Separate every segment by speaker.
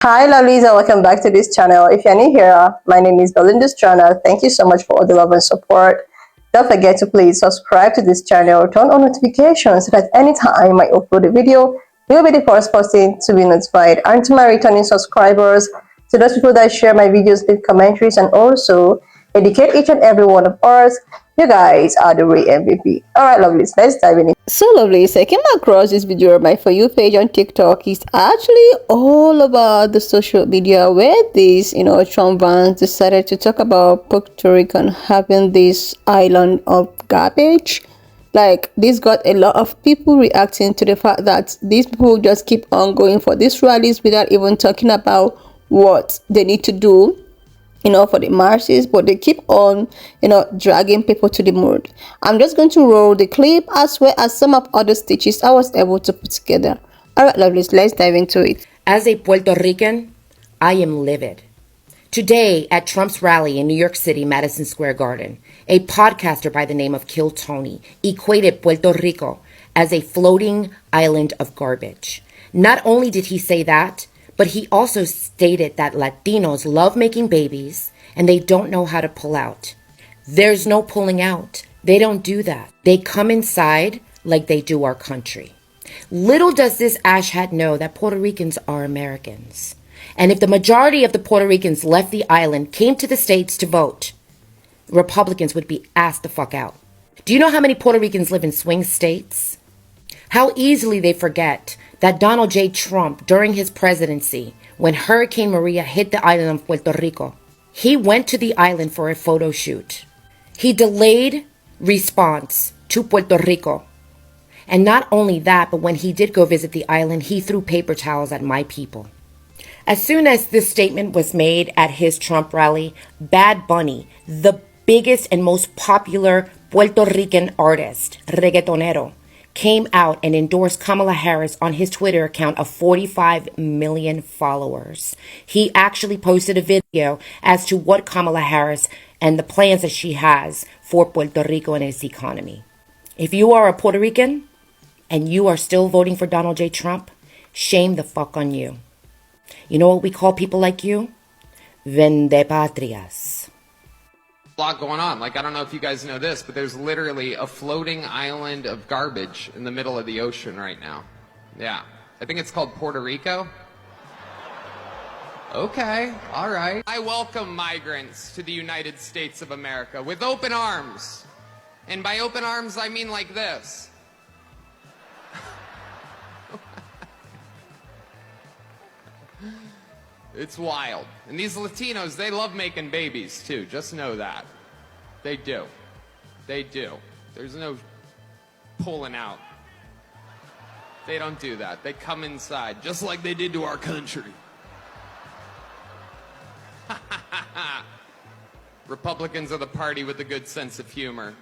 Speaker 1: Hi lovelies and welcome back to this channel. If you're new here, my name is Belinda's channel. Thank you so much for all the love and support. Don't forget to please subscribe to this channel, turn on notifications so that anytime I upload a video, you'll be the first person to be notified. And to my returning subscribers, to those people that share my videos, leave commentaries, and also educate each and every one of us, you guys are the real MVP. Alright lovelies, let's dive in. So lovely, so I came across this video on my For You page on TikTok. It's actually all about the social media where these, Trump fans decided to talk about Puerto Rican having this island of garbage. Like, this got a lot of people reacting to the fact that these people just keep on going for these rallies without even talking about what they need to do for the masses, but they keep on dragging people to the mood. I'm just going to roll the clip as well as some of other stitches I was able to put together. All right lovelies, let's dive into it.
Speaker 2: As a Puerto Rican, I am livid. Today at Trump's rally in New York City, Madison Square Garden, a podcaster by the name of Kill Tony equated Puerto Rico as a floating island of garbage. Not only did he say that, but he also stated that Latinos love making babies and they don't know how to pull out. There's no pulling out. They don't do that. They come inside like they do our country. Little does this asshat know that Puerto Ricans are Americans. And if the majority of the Puerto Ricans left the island, came to the States to vote, Republicans would be asked the fuck out. Do you know how many Puerto Ricans live in swing states? How easily they forget that Donald J. Trump, during his presidency, when Hurricane Maria hit the island of Puerto Rico, he went to the island for a photo shoot. He delayed response to Puerto Rico. And not only that, but when he did go visit the island, he threw paper towels at my people. As soon as this statement was made at his Trump rally, Bad Bunny, the biggest and most popular Puerto Rican artist, reggaetonero, came out and endorsed Kamala Harris on his Twitter account of 45 million followers. He actually posted a video as to what Kamala Harris and the plans that she has for Puerto Rico and its economy. If you are a Puerto Rican and you are still voting for Donald J. Trump, shame the fuck on you. You know what we call people like you? Vendepatrias.
Speaker 3: Lot going on. Like, I don't know if you guys know this, but there's literally a floating island of garbage in the middle of the ocean right now. Yeah. I think it's called Puerto Rico. Okay. All right. I welcome migrants to the United States of America with open arms. And by open arms, I mean like this. It's wild. And these Latinos, they love making babies too. Just know that. They do. They do. There's no pulling out. They don't do that. They come inside, just like they did to our country. Republicans are the party with a good sense of humor.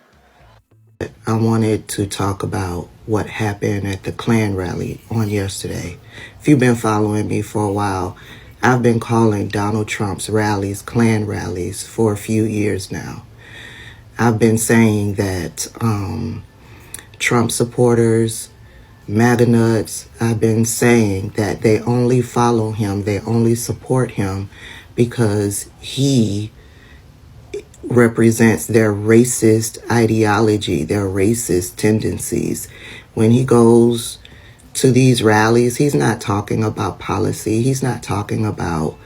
Speaker 4: I wanted to talk about what happened at the Klan rally on yesterday. If you've been following me for a while, I've been calling Donald Trump's rallies Klan rallies for a few years now. I've been saying that Trump supporters, MAGA nuts, I've been saying that they only follow him, they only support him because he represents their racist ideology, their racist tendencies. When he goes to these rallies, he's not talking about policy. He's not talking about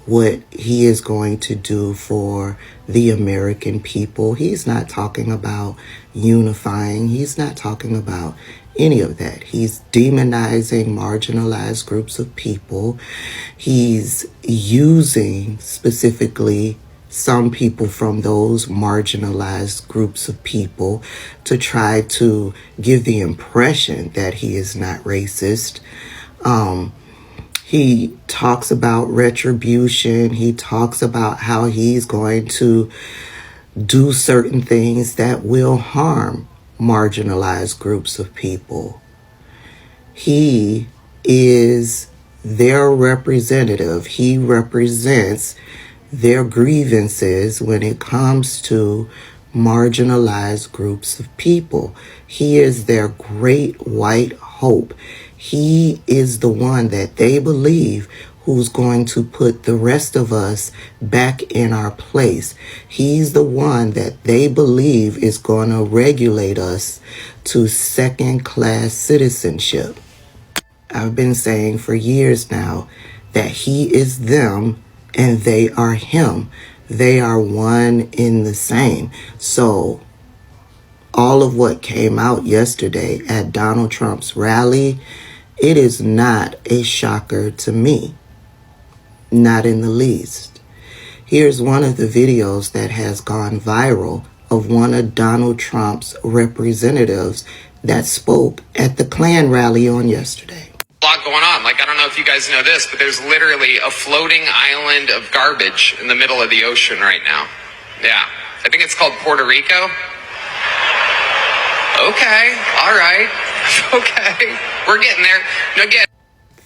Speaker 4: what he is going to do for the American people. He's not talking about unifying. He's not talking about any of that. He's demonizing marginalized groups of people. He's using specifically some people from those marginalized groups of people to try to give the impression that he is not racist. He talks about retribution. He talks about how he's going to do certain things that will harm marginalized groups of people. He is their representative. He represents their grievances when it comes to marginalized groups of people. He is their great white hope. He is the one that they believe who's going to put the rest of us back in our place. He's the one that they believe is going to regulate us to second-class citizenship. I've been saying for years now that he is them and they are him. They are one in the same. So all of what came out yesterday at Donald Trump's rally, it is not a shocker to me. Not in the least. Here's one of the videos that has gone viral of one of Donald Trump's representatives that spoke at the Klan rally on yesterday.
Speaker 3: A lot going on. Like, I don't know if you guys know this, but there's literally a floating island of garbage in the middle of the ocean right now. Yeah. I think it's called Puerto Rico. Okay. All right. Okay. We're getting there. No, get.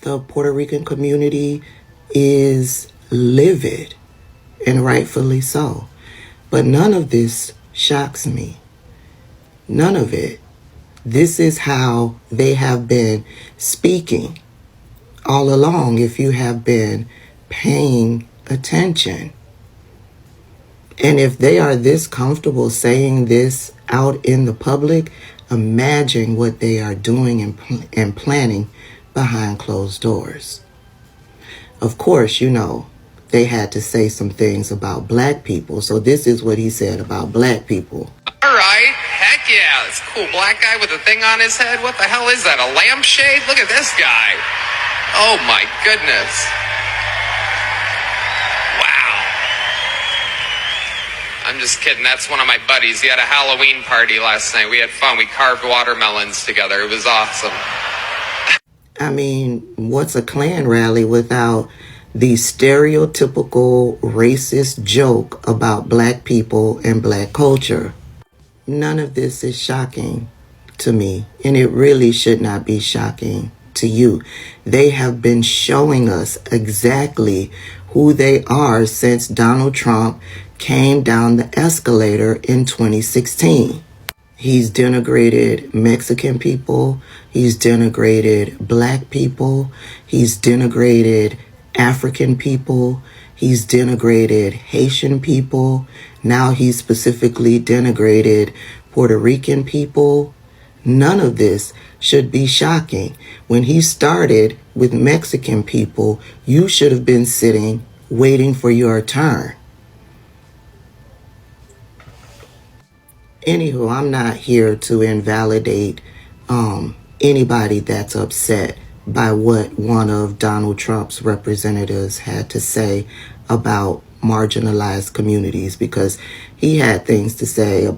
Speaker 4: The Puerto Rican community is livid, and rightfully so. But none of this shocks me. None of it. This is how they have been speaking all along, if you have been paying attention. And if they are this comfortable saying this out in the public, imagine what they are doing and planning behind closed doors. Of course, you know, they had to say some things about black people. So this is what he said about black people.
Speaker 3: All right. Heck yeah. This cool black guy with a thing on his head. What the hell is that? A lampshade? Look at this guy. Oh my goodness. Wow. I'm just kidding. That's one of my buddies. He had a Halloween party last night. We had fun. We carved watermelons together. It was awesome.
Speaker 4: I mean, what's a Klan rally without the stereotypical racist joke about black people and black culture? None of this is shocking to me, and it really should not be shocking to you. They have been showing us exactly who they are since Donald Trump came down the escalator in 2016. He's denigrated Mexican people. He's denigrated black people. He's denigrated African people. He's denigrated Haitian people. Now he's specifically denigrated Puerto Rican people. None of this should be shocking. When he started with Mexican people, you should have been sitting waiting for your turn. Anywho, I'm not here to invalidate anybody that's upset by what one of Donald Trump's representatives had to say about marginalized communities, because he had things to say.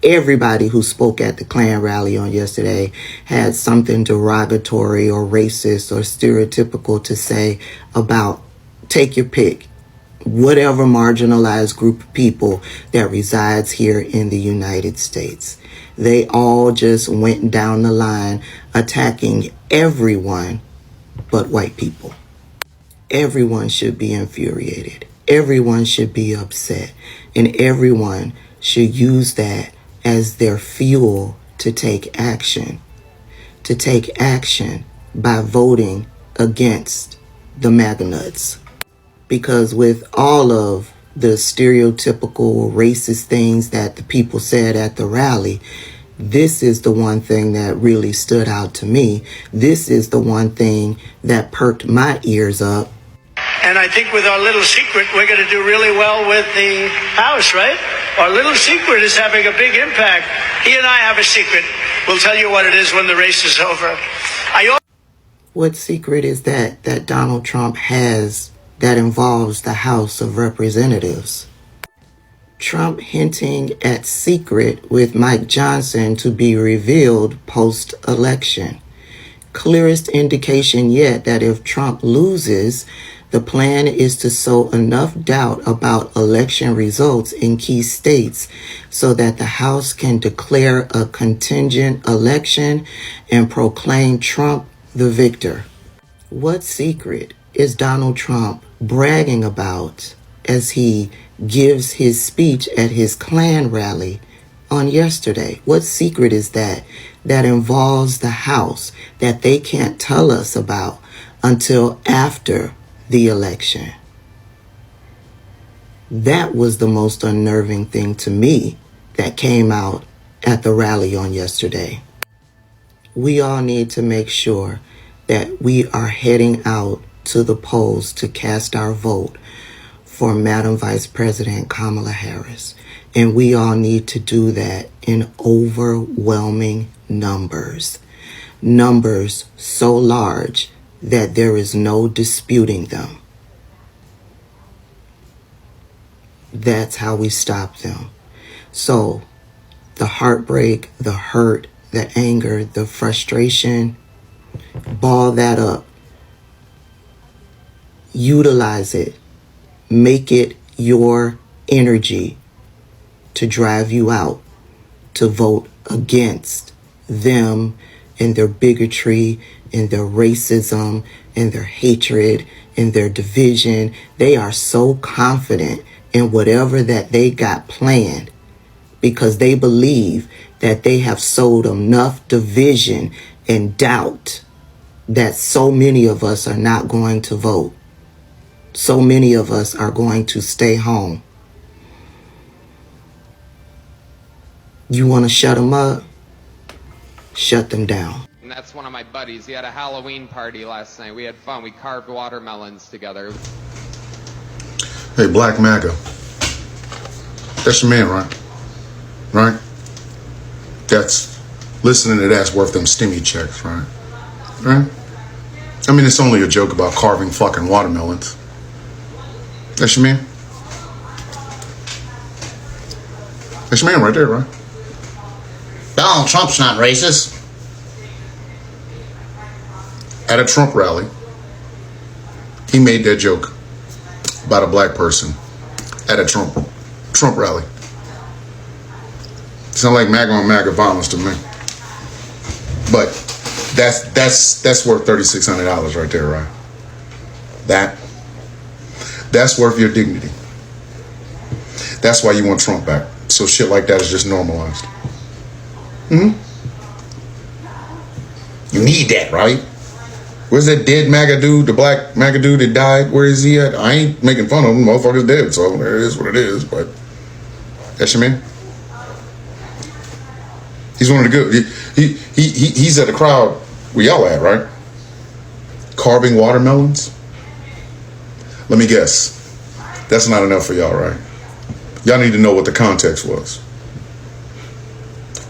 Speaker 4: Everybody who spoke at the Klan rally on yesterday had something derogatory or racist or stereotypical to say about, take your pick, whatever marginalized group of people that resides here in the United States. They all just went down the line attacking everyone but white people. Everyone should be infuriated. Everyone should be upset. And everyone should use that as their fuel to take action. To take action by voting against the MAGA nuts. Because with all of the stereotypical racist things that the people said at the rally, this is the one thing that really stood out to me. This is the one thing that perked my ears up.
Speaker 5: And I think with our little secret, we're going to do really well with the House, right? Our little secret is having a big impact. He and I have a secret. We'll tell you what it is when the race is over.
Speaker 4: What secret is that Donald Trump has that involves the House of Representatives? Trump hinting at secret with Mike Johnson to be revealed post-election. Clearest indication yet that if Trump loses, the plan is to sow enough doubt about election results in key states so that the House can declare a contingent election and proclaim Trump the victor. What secret is Donald Trump bragging about as he gives his speech at his Klan rally on yesterday? What secret is that involves the House that they can't tell us about until after the election. That was the most unnerving thing to me that came out at the rally on yesterday. We all need to make sure that we are heading out to the polls to cast our vote for Madam Vice President Kamala Harris. And we all need to do that in overwhelming numbers. Numbers so large that there is no disputing them. That's how we stop them. So the heartbreak, the hurt, the anger, the frustration, ball that up. Utilize it. Make it your energy to drive you out to vote against them and their bigotry and their racism and their hatred and their division. They are so confident in whatever that they got planned because they believe that they have sowed enough division and doubt that so many of us are not going to vote. So many of us are going to stay home. You want to shut them up? Shut them down.
Speaker 3: And that's one of my buddies. He had a Halloween party last night. We had fun. We carved watermelons together.
Speaker 6: Hey, Black MAGA. That's your man, right? Right? That's, listening to that's worth them stimmy checks, right? Right? I mean, it's only a joke about carving fucking watermelons. That's your man? That's your man right there, right?
Speaker 7: Donald Trump's not racist.
Speaker 6: At a Trump rally, he made that joke about a black person at a Trump rally. Sound like MAGA on MAGA violence to me. But that's worth $3,600 right there, right? That's worth your dignity. That's why you want Trump back. So shit like that is just normalized. You need that, right? Where's that dead MAGA dude, the black MAGA dude that died? Where is he at? I ain't making fun of him. Motherfucker's dead, so it is what it is. But that's your man. He's one of the good. He's at the crowd where y'all at, right? Carving watermelons. Let me guess. That's not enough for y'all, right? Y'all need to know what the context was.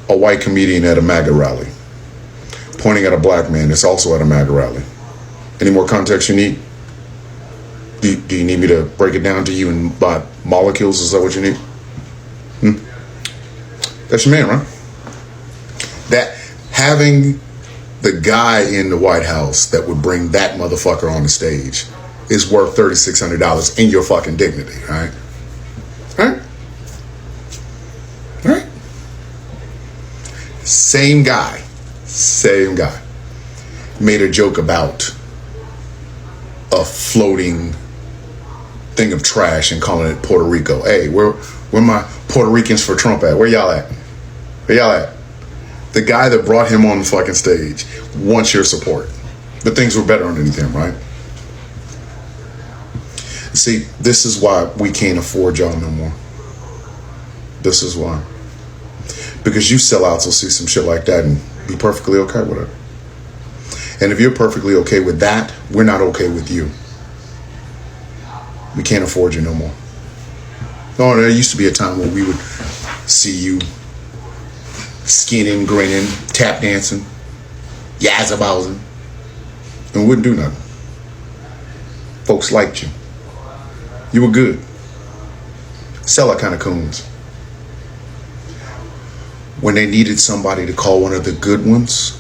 Speaker 6: A white comedian at a MAGA rally, pointing at a black man that's also at a MAGA rally. Any more context you need? Do you need me to break it down to you in by molecules? Is that what you need? That's your man, right? That having the guy in the White House that would bring that motherfucker on the stage is worth $3,600 in your fucking dignity, right? Right? Right? Same guy made a joke about a floating thing of trash and calling it Puerto Rico. Hey, where my Puerto Ricans for Trump at? Where y'all at? Where y'all at? The guy that brought him on the fucking stage wants your support. But things were better underneath him, right? See, this is why we can't afford y'all no more. This is why. Because you sellouts will see some shit like that and be perfectly okay with it. And if you're perfectly okay with that, we're not okay with you. We can't afford you no more. Oh, there used to be a time where we would see you skinning, grinning, tap dancing, yazzabowsing, and wouldn't do nothing. Folks liked you. You were good. Seller kind of coons. When they needed somebody to call one of the good ones,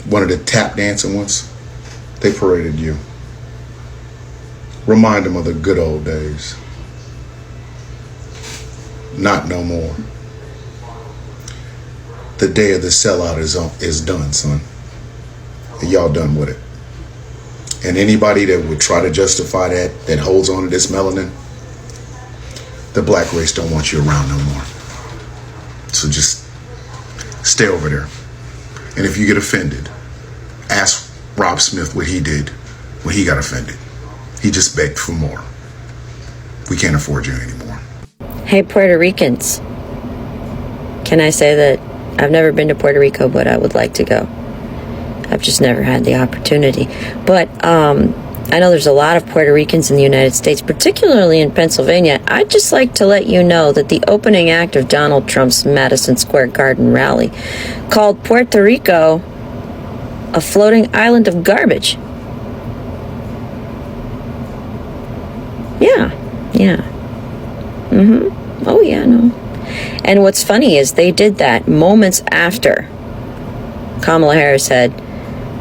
Speaker 6: one of the tap dancing ones, they paraded you. Remind them of the good old days. Not no more. The day of the sellout is done, son. And y'all done with it. And anybody that would try to justify that holds on to this melanin, the black race don't want you around no more. So just stay over there. And if you get offended, ask Rob Smith what he did when he got offended. He just begged for more. We can't afford you anymore.
Speaker 8: Hey, Puerto Ricans. Can I say that I've never been to Puerto Rico, but I would like to go. I've just never had the opportunity. But I know there's a lot of Puerto Ricans in the United States, particularly in Pennsylvania. I'd just like to let you know that the opening act of Donald Trump's Madison Square Garden rally called Puerto Rico a floating island of garbage. Yeah. Oh, yeah, no. And what's funny is they did that moments after Kamala Harris had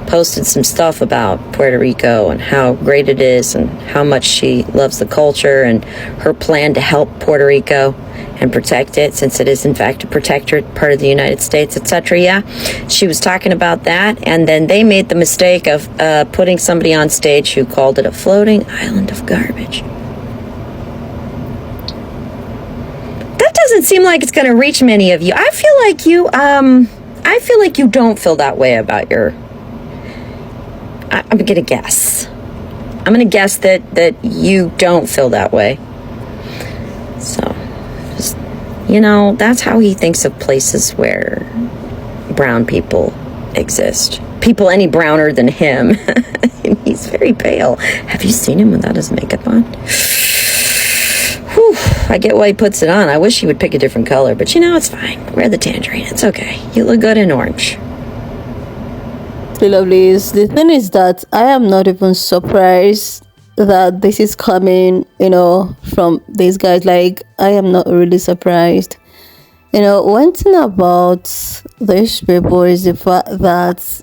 Speaker 8: posted some stuff about Puerto Rico and how great it is and how much she loves the culture and her plan to help Puerto Rico and protect it, since it is in fact a protectorate, part of the United States, etc. Yeah, she was talking about that, and then they made the mistake of putting somebody on stage who called it a floating island of garbage. That doesn't seem like it's going to reach many of you. I feel like you don't feel that way about your... I'm going to guess. I'm going to guess that you don't feel that way. So, just, that's how he thinks of places where brown people exist. People any browner than him. He's very pale. Have you seen him without his makeup on? Whew, I get why he puts it on. I wish he would pick a different color, but it's fine. Wear the tangerine. It's okay. You look good in orange.
Speaker 1: The lovelies. The thing is that I am not even surprised that this is coming, from these guys. Like, I am not really surprised. One thing about these people is the fact that,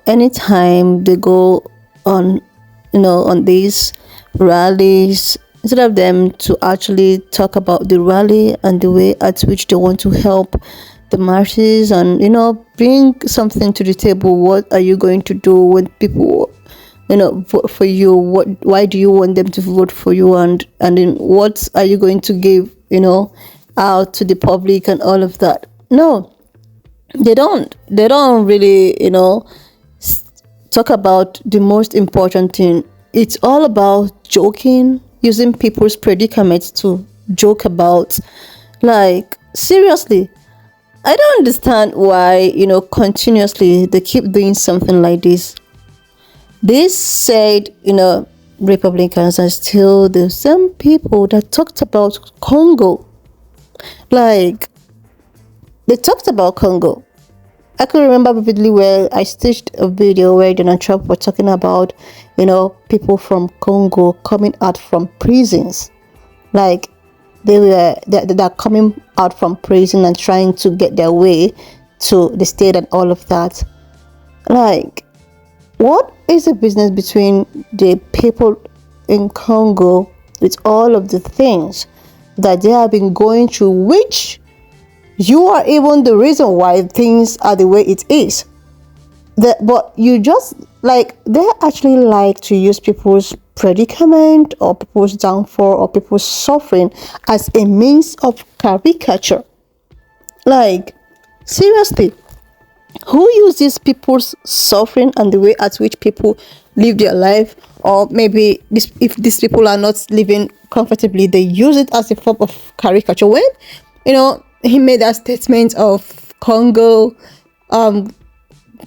Speaker 1: anytime they go on, on these rallies, instead of them to actually talk about the rally and the way at which they want to help the masses and bring something to the table. What are you going to do when people vote for you? Why do you want them to vote for you, and then what are you going to give out to the public and all of that? No, they don't really talk about the most important thing. It's all about joking, using people's predicaments to joke about. Like, seriously, I don't understand why, continuously they keep doing something like this. This said, Republicans are still the same people that talked about Congo. Like, they talked about Congo. I can remember vividly where I staged a video where Donald Trump was talking about, people from Congo coming out from prisons. Like, they're coming out from prison and trying to get their way to the state and all of that. Like, what is the business between the people in Congo with all of the things that they have been going through, which you are even the reason why things are the way it is? But you just, like, they actually like to use people's predicament or people's downfall or people's suffering as a means of caricature. Like, seriously, who uses people's suffering and the way at which people live their life, or maybe if these people are not living comfortably, they use it as a form of caricature? When he made that statement of Congo,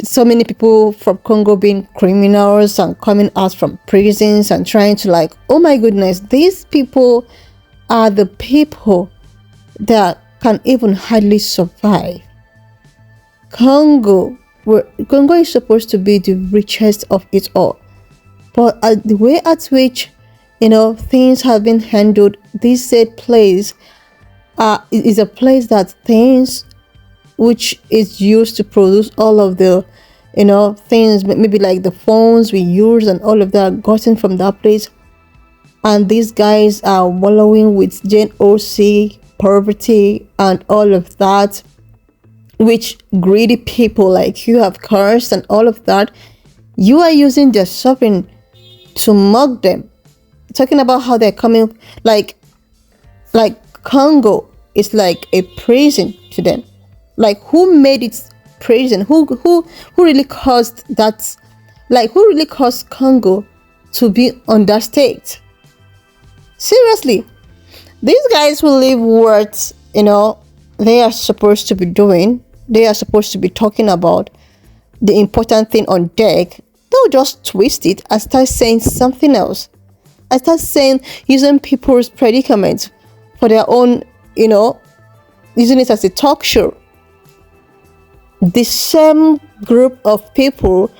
Speaker 1: so many people from Congo being criminals and coming out from prisons and trying to, like, oh my goodness, these people are the people that can even hardly survive. Congo is supposed to be the richest of it all, but the way at which things have been handled, this said place is a place that things which is used to produce all of the things, maybe like the phones we use and all of that, gotten from that place. And these guys are wallowing with Gen OC, poverty and all of that, which greedy people like you have cursed and all of that. You are using their suffering to mock them, talking about how they're coming, like Congo is like a prison to them. Like, who made it prison? Who really caused that? Like, who really caused Congo to be on that state. Seriously, these guys will leave words, they are supposed to be doing, they are supposed to be talking about the important thing on deck. They'll just twist it and start saying something else. And start saying, using people's predicaments for their own, using it as a talk show. The same group of people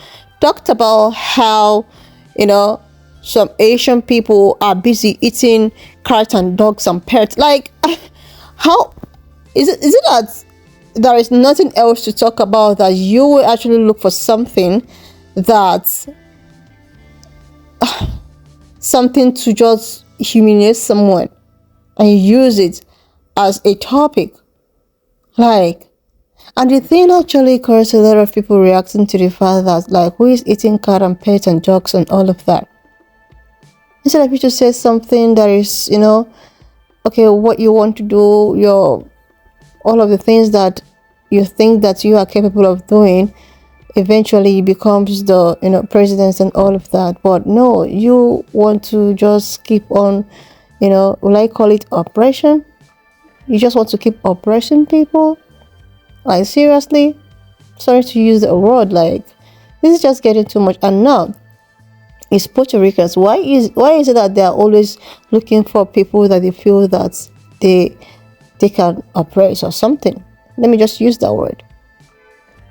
Speaker 1: talked about how, some Asian people are busy eating cats and dogs and pets. Like, how is it that there is nothing else to talk about, that you will actually look for something that something to just humiliate someone and use it as a topic? Like, and the thing actually caused a lot of people reacting to the fact that, like, who is eating cat and pets and dogs and all of that? Instead of you to say something that is, okay, what you want to do, all of the things that you think that you are capable of doing, eventually becomes the, president and all of that. But no, you want to just keep on, will I call it oppression? You just want to keep oppressing people? Like, seriously? Sorry to use the word, like, this is just getting too much. And now, it's Puerto Ricans. Why is it that they are always looking for people that they feel that they can oppress or something? Let me just use that word.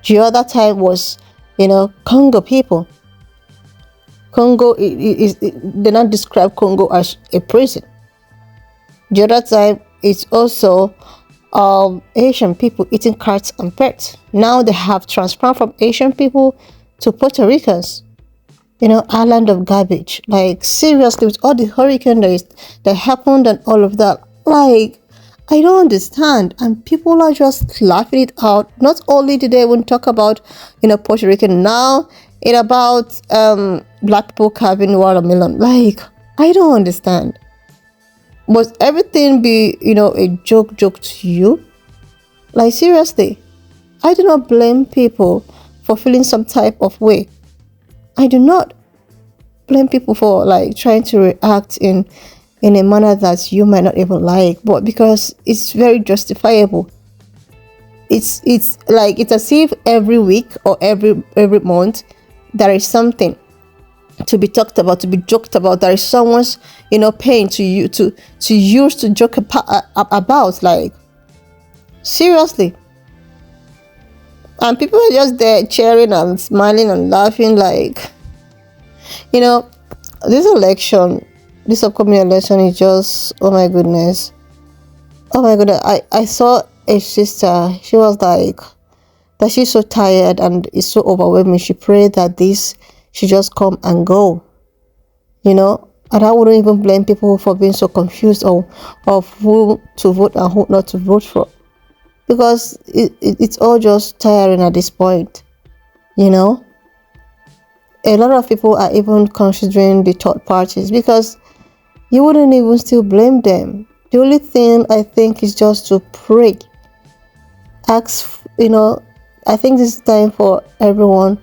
Speaker 1: The other time was, Congo people. Congo they not describe Congo as a prison. The other time, it's also Asian people eating cats and pets. Now they have transferred from Asian people to Puerto Ricans. Island of garbage. Like, seriously, with all the hurricane that happened and all of that, like, I don't understand. And people are just laughing it out. Not only did they even talk about, Puerto Rican, now it's about black people carving watermelon. Like, I don't understand. Must everything be, a joke to you? Like, seriously, I do not blame people for feeling some type of way. I do not blame people for, like, trying to react in a manner that you might not even like, but because it's very justifiable. It's like, it's as if every week or every month there is something to be talked about, to be joked about. There is someone's, pain to you to use to joke about. Like, seriously. And people are just there cheering and smiling and laughing. Like, this election, this upcoming election is just, oh my goodness. I saw a sister. She was like, that she's so tired and it's so overwhelming. She prayed that this should just come and go. And I wouldn't even blame people for being so confused of who to vote and who not to vote for. Because it's all just tiring at this point, A lot of people are even considering the third parties, because you wouldn't even still blame them. The only thing I think is just to pray. Ask, I think this is time for everyone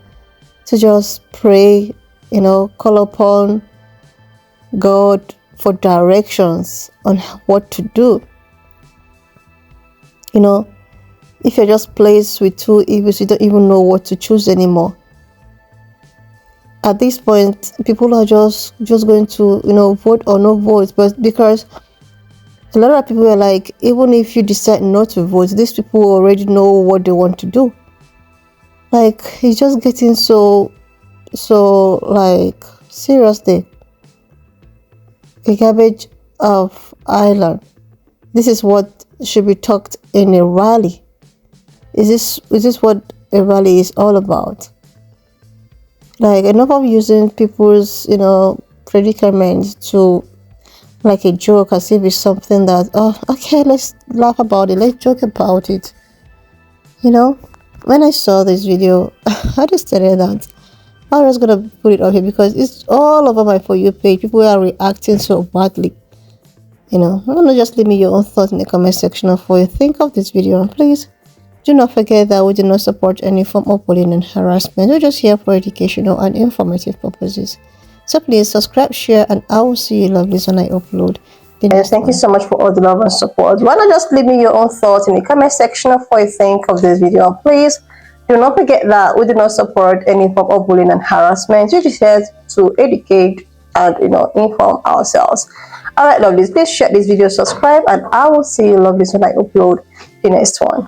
Speaker 1: to just pray, call upon God for directions on what to do. If you're just placed with two evils, you don't even know what to choose anymore. At this point, people are just going to, vote or no vote. But because a lot of people are like, even if you decide not to vote, these people already know what they want to do. Like, it's just getting so, like, seriously. A garbage of island. This is what should be talked in a rally. Is this what a rally is all about? Like, enough of using people's, predicaments to, like, a joke, as if it's something that, oh, okay, let's laugh about it, let's joke about it. When I saw this video, I just stated that I was gonna put it up here because it's all over my For You page. People are reacting so badly. I'm gonna just leave me your own thoughts in the comment section of what you think of this video, and please do not forget that we do not support any form of bullying and harassment. We're just here for educational and informative purposes. So please subscribe, share, and I will see you lovelies when I upload the next Thank you so much for all the love and support. Why not just leave me your own thoughts in the comment section of what you think of this video. And please do not forget that we do not support any form of bullying and harassment. We just here to educate and inform ourselves. All right, lovelies, please share this video, subscribe, and I will see you lovelies when I upload the next one.